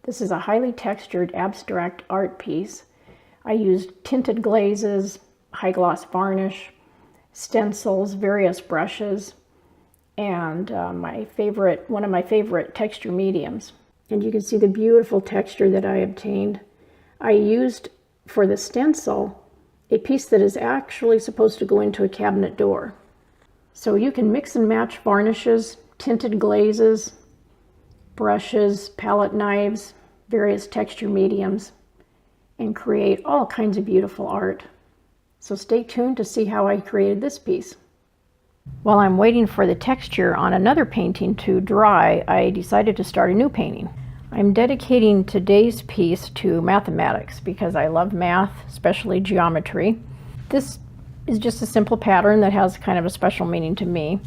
This is a highly textured abstract art piece. I used tinted glazes, high gloss varnish, stencils, various brushes, and one of my favorite texture mediums. And you can see the beautiful texture that I obtained. I used for the stencil a piece that is actually supposed to go into a cabinet door. So you can mix and match varnishes, tinted glazes, brushes, palette knives, various texture mediums, and create all kinds of beautiful art. So stay tuned to see how I created this piece. While I'm waiting for the texture on another painting to dry, I decided to start a new painting. I'm dedicating today's piece to mathematics because I love math, especially geometry. This is just a simple pattern that has kind of a special meaning to me.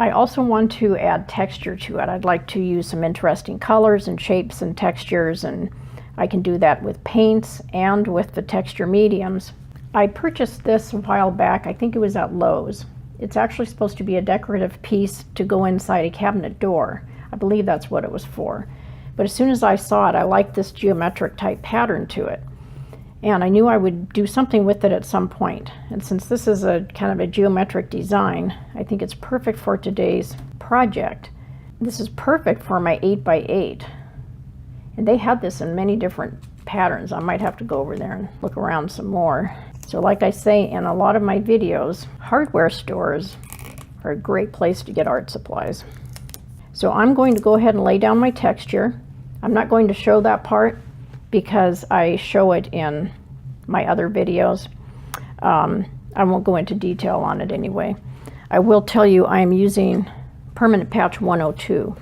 I also want to add texture to it. I'd like to use some interesting colors and shapes and textures, and I can do that with paints and with the texture mediums. I purchased this a while back. I think it was at Lowe's. It's actually supposed to be a decorative piece to go inside a cabinet door. I believe that's what it was for. But as soon as I saw it, I liked this geometric type pattern to it. And I knew I would do something with it at some point. And since this is a kind of a geometric design, I think it's perfect for today's project. This is perfect for my 8x8. And they had this in many different patterns. I might have to go over there and look around some more. So like I say in a lot of my videos, hardware stores are a great place to get art supplies. So I'm going to go ahead and lay down my texture. I'm not going to show that part because I show it in my other videos. I won't go into detail on it anyway. I will tell you I'm using Permanent Patch 102.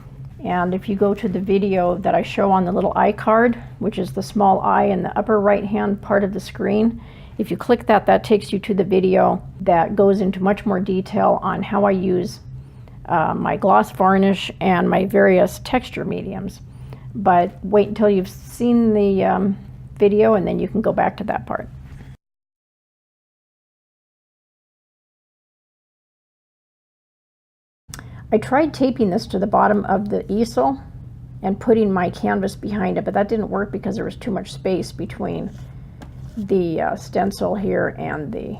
And if you go to the video that I show on the little iCard, which is the small I in the upper right hand part of the screen, if you click that, that takes you to the video that goes into much more detail on how I use my gloss varnish and my various texture mediums. But wait until you've seen the video and then you can go back to that part. I tried taping this to the bottom of the easel and putting my canvas behind it, but that didn't work because there was too much space between the stencil here and the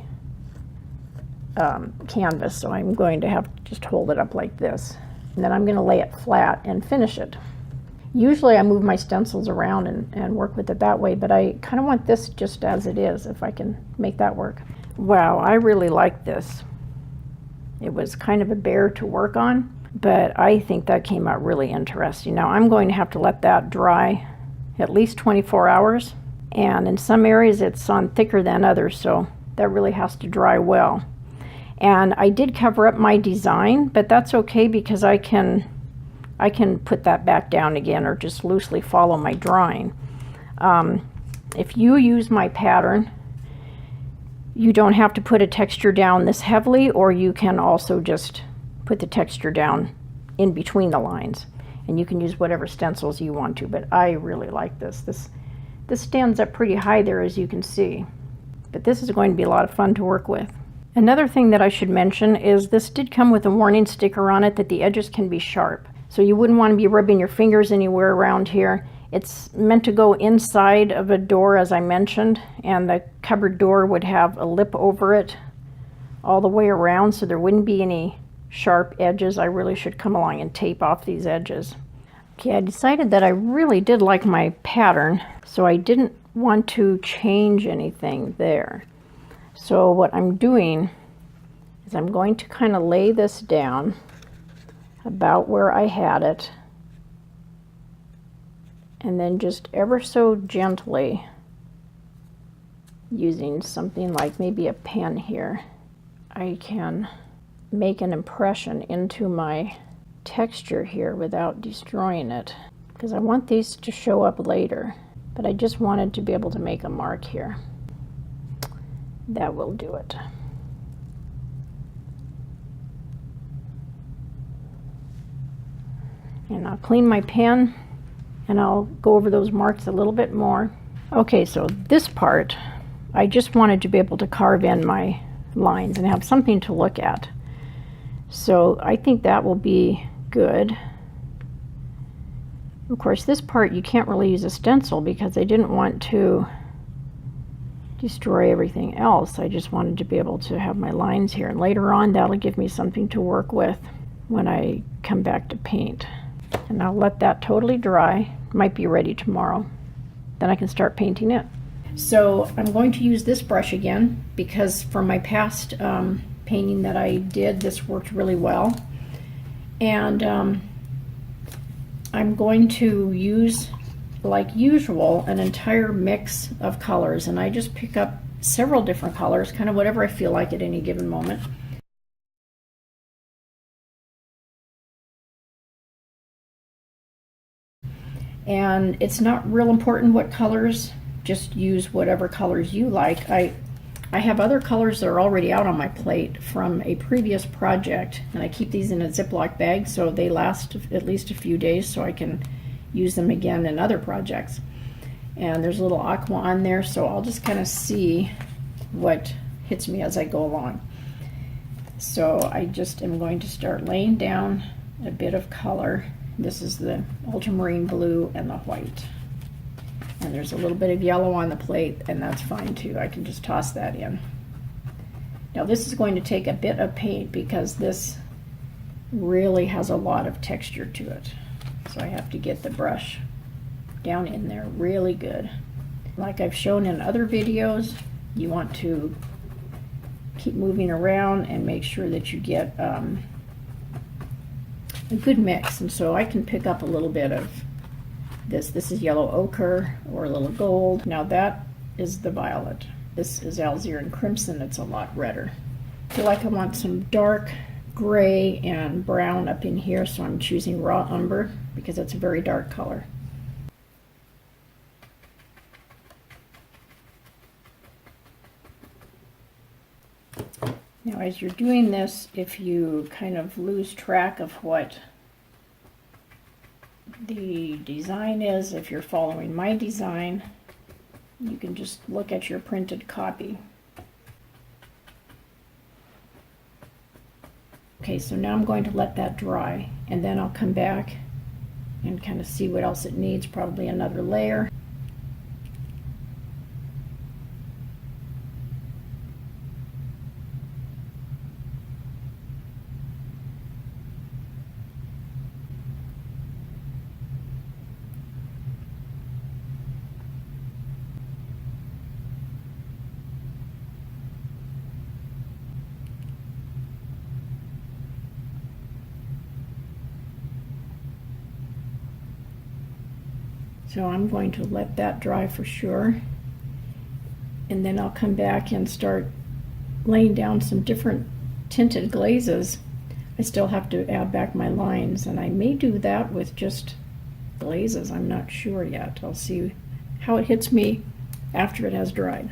canvas. So I'm going to have to just hold it up like this. And then I'm going to lay it flat and finish it. Usually I move my stencils around and work with it that way, but I kind of want this just as it is, if I can make that work. Wow, I really like this. It was kind of a bear to work on, but I think that came out really interesting. Now I'm going to have to let that dry at least 24 hours. And in some areas it's on thicker than others, so that really has to dry well. And I did cover up my design, but that's okay because I can put that back down again or just loosely follow my drawing. If you use my pattern, you don't have to put a texture down this heavily, or you can also just put the texture down in between the lines. And you can use whatever stencils you want to, but I really like this. This stands up pretty high there, as you can see. But this is going to be a lot of fun to work with. Another thing that I should mention is this did come with a warning sticker on it that the edges can be sharp. So you wouldn't want to be rubbing your fingers anywhere around here. It's meant to go inside of a door, as I mentioned, and the cupboard door would have a lip over it all the way around, so there wouldn't be any sharp edges. I really should come along and tape off these edges. Okay, I decided that I really did like my pattern, so I didn't want to change anything there. So what I'm doing is I'm going to kind of lay this down about where I had it, and then just ever so gently, using something like maybe a pen here, I can make an impression into my texture here without destroying it, because I want these to show up later, but I just wanted to be able to make a mark here. That will do it. And I'll clean my pen and I'll go over those marks a little bit more. Okay, so this part, I just wanted to be able to carve in my lines and have something to look at. So I think that will be good. Of course, this part you can't really use a stencil because I didn't want to destroy everything else. I just wanted to be able to have my lines here, and later on that'll give me something to work with when I come back to paint. And I'll let that totally dry. Might be ready tomorrow. Then I can start painting it. So I'm going to use this brush again because from my past painting that I did, this worked really well. And I'm going to use, like usual, an entire mix of colors, and I just pick up several different colors, kind of whatever I feel like at any given moment. And it's not real important what colors, just use whatever colors you like. I have other colors that are already out on my plate from a previous project, and I keep these in a Ziploc bag so they last at least a few days so I can use them again in other projects. And there's a little aqua on there, so I'll just kind of see what hits me as I go along. So I just am going to start laying down a bit of color. This is the ultramarine blue and the white. And there's a little bit of yellow on the plate, and that's fine too. I can just toss that in. Now this is going to take a bit of paint because this really has a lot of texture to it. So I have to get the brush down in there really good. Like I've shown in other videos, you want to keep moving around and make sure that you get a good mix. And so I can pick up a little bit of this. This is yellow ochre or a little gold. Now that is the violet. This is alizarin crimson. It's a lot redder. I feel like I want some dark gray and brown up in here, so I'm choosing raw umber because it's a very dark color. Now as you're doing this, if you kind of lose track of what the design is, if you're following my design, you can just look at your printed copy. Okay, so now I'm going to let that dry, and then I'll come back and kind of see what else it needs, probably another layer. So I'm going to let that dry for sure, and then I'll come back and start laying down some different tinted glazes. I still have to add back my lines, and I may do that with just glazes. I'm not sure yet. I'll see how it hits me after it has dried.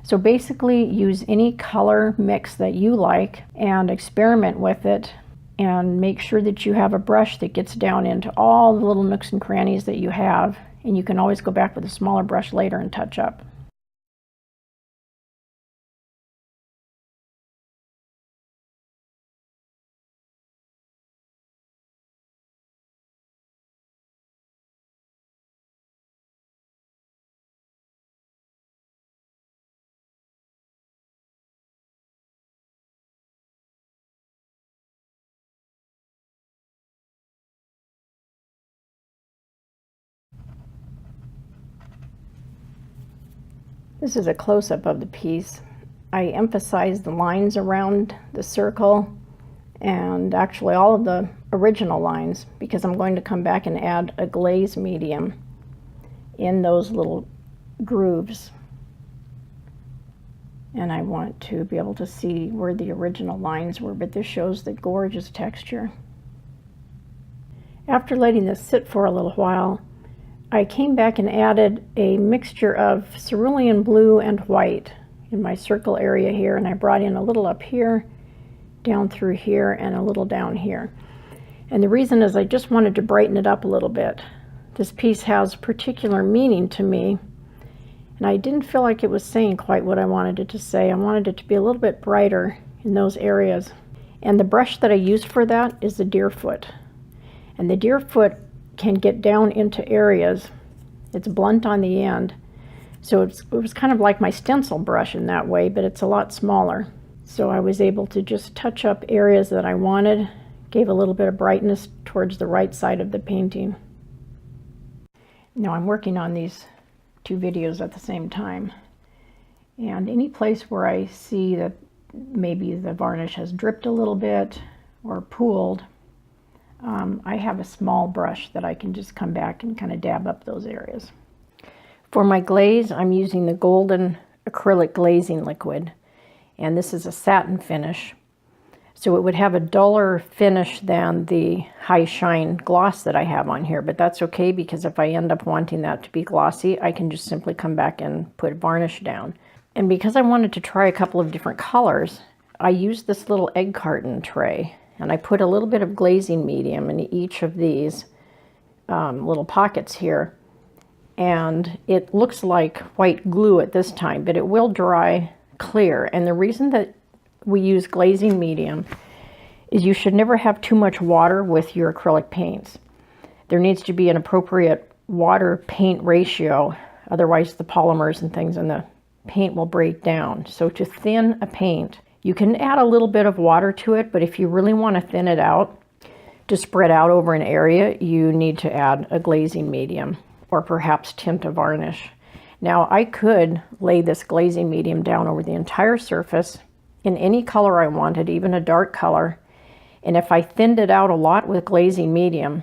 So basically use any color mix that you like and experiment with it, and make sure that you have a brush that gets down into all the little nooks and crannies that you have. And you can always go back with a smaller brush later and touch up. This is a close-up of the piece. I emphasize the lines around the circle and actually all of the original lines because I'm going to come back and add a glaze medium in those little grooves. And I want to be able to see where the original lines were, but this shows the gorgeous texture. After letting this sit for a little while, I came back and added a mixture of cerulean blue and white in my circle area here, and I brought in a little up here, down through here, and a little down here. And the reason is I just wanted to brighten it up a little bit. This piece has particular meaning to me, and I didn't feel like it was saying quite what I wanted it to say. I wanted it to be a little bit brighter in those areas. And the brush that I used for that is the deerfoot. And the deerfoot can get down into areas. It's blunt on the end, so it was kind of like my stencil brush in that way, but it's a lot smaller. So I was able to just touch up areas that I wanted, gave a little bit of brightness towards the right side of the painting. Now I'm working on these two videos at the same time, and any place where I see that maybe the varnish has dripped a little bit or pooled, I have a small brush that I can just come back and kind of dab up those areas. For my glaze, I'm using the golden acrylic glazing liquid, and this is a satin finish, so it would have a duller finish than the high shine gloss that I have on here, but that's okay, because if I end up wanting that to be glossy, I can just simply come back and put varnish down. And because I wanted to try a couple of different colors, I used this little egg carton tray, and I put a little bit of glazing medium in each of these little pockets here. And it looks like white glue at this time, but it will dry clear. And the reason that we use glazing medium is you should never have too much water with your acrylic paints. There needs to be an appropriate water paint ratio, otherwise the polymers and things in the paint will break down. So to thin a paint, you can add a little bit of water to it, but if you really want to thin it out to spread out over an area, you need to add a glazing medium or perhaps tint a varnish. Now I could lay this glazing medium down over the entire surface in any color I wanted, even a dark color, and if I thinned it out a lot with glazing medium,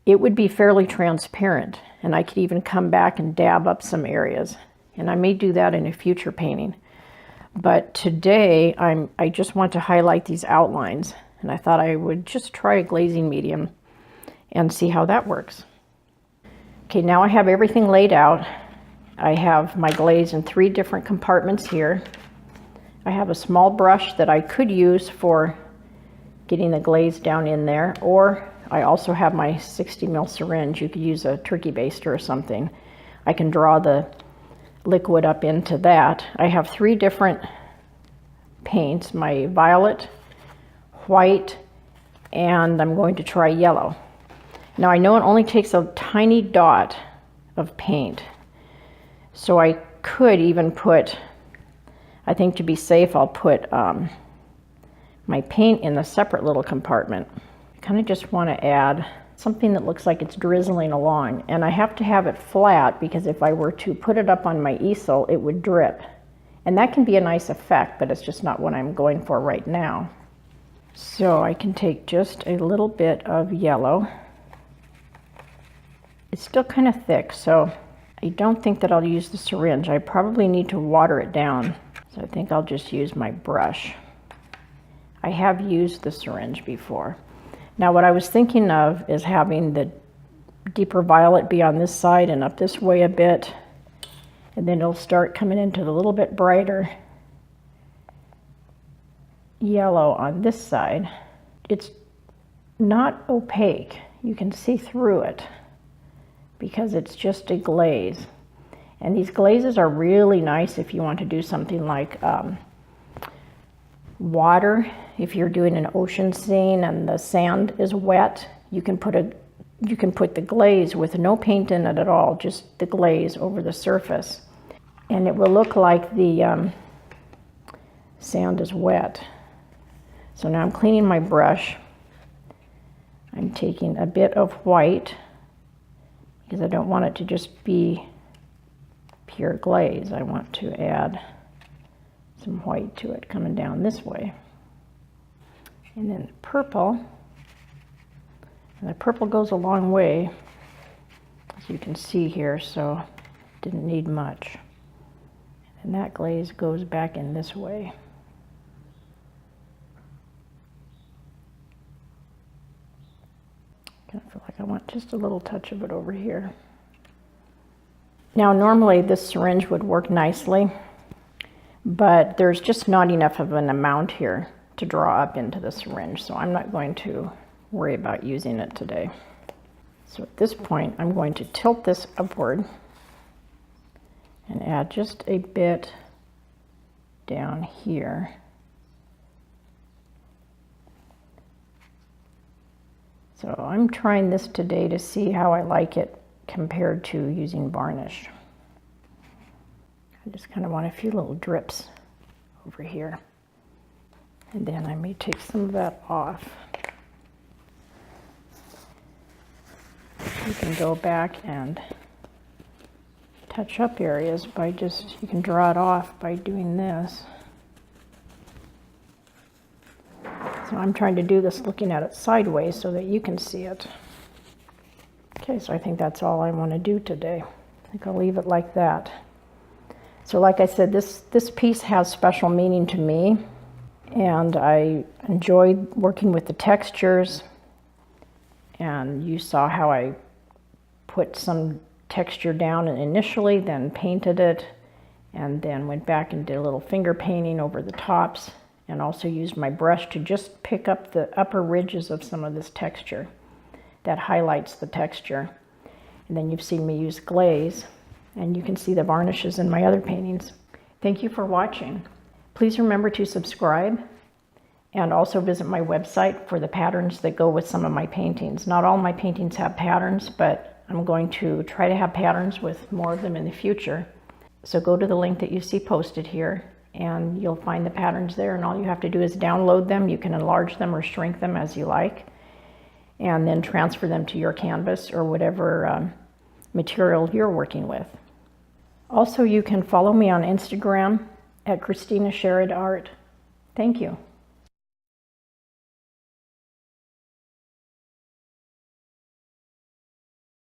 it would be fairly transparent, and I could even come back and dab up some areas, and I may do that in a future painting. But today I just want to highlight these outlines, and I thought I would just try a glazing medium and see how that works. Okay, now I have everything laid out. I have my glaze in 3 different compartments here. I have a small brush that I could use for getting the glaze down in there, or I also have my 60 ml syringe. You could use a turkey baster or something. I can draw the liquid up into that. I have 3 different paints, my violet, white, and I'm going to try yellow. Now I know it only takes a tiny dot of paint, so I could even put, I think to be safe, I'll put my paint in a separate little compartment. I kind of just want to add something that looks like it's drizzling along, and I have to have it flat because if I were to put it up on my easel, it would drip, and that can be a nice effect, but it's just not what I'm going for right now. So I can take just a little bit of yellow. It's still kind of thick, so I don't think that I'll use the syringe. I probably need to water it down, so I think I'll just use my brush. I have used the syringe before. Now what I was thinking of is having the deeper violet be on this side and up this way a bit, and then it'll start coming into the little bit brighter yellow on this side. It's not opaque. You can see through it because it's just a glaze. And these glazes are really nice if you want to do something like water. If you're doing an ocean scene and the sand is wet, you can put the glaze with no paint in it at all, just the glaze over the surface, and it will look like the sand is wet. So now I'm cleaning my brush. I'm taking a bit of white because I don't want it to just be pure glaze. I want to add some white to it coming down this way. And then purple, and the purple goes a long way, as you can see here, so didn't need much. And that glaze goes back in this way. I feel like I want just a little touch of it over here. Now normally this syringe would work nicely, but there's just not enough of an amount here to draw up into the syringe, so I'm not going to worry about using it today. So at this point I'm going to tilt this upward and add just a bit down here. So I'm trying this today to see how I like it compared to using varnish. I just kind of want a few little drips over here. And then I may take some of that off. You can go back and touch up areas by just, you can draw it off by doing this. So I'm trying to do this looking at it sideways so that you can see it. Okay, so I think that's all I want to do today. I think I'll leave it like that. So like I said, this piece has special meaning to me, and I enjoyed working with the textures. And you saw how I put some texture down initially, then painted it, and then went back and did a little finger painting over the tops, and also used my brush to just pick up the upper ridges of some of this texture that highlights the texture. And then you've seen me use glaze, and you can see the varnishes in my other paintings. Thank you for watching. Please remember to subscribe and also visit my website for the patterns that go with some of my paintings. Not all my paintings have patterns, but I'm going to try to have patterns with more of them in the future. So go to the link that you see posted here, and you'll find the patterns there, and all you have to do is download them. You can enlarge them or shrink them as you like, and then transfer them to your canvas or whatever material you're working with. Also, you can follow me on Instagram at Christina Sherrod Art. Thank you.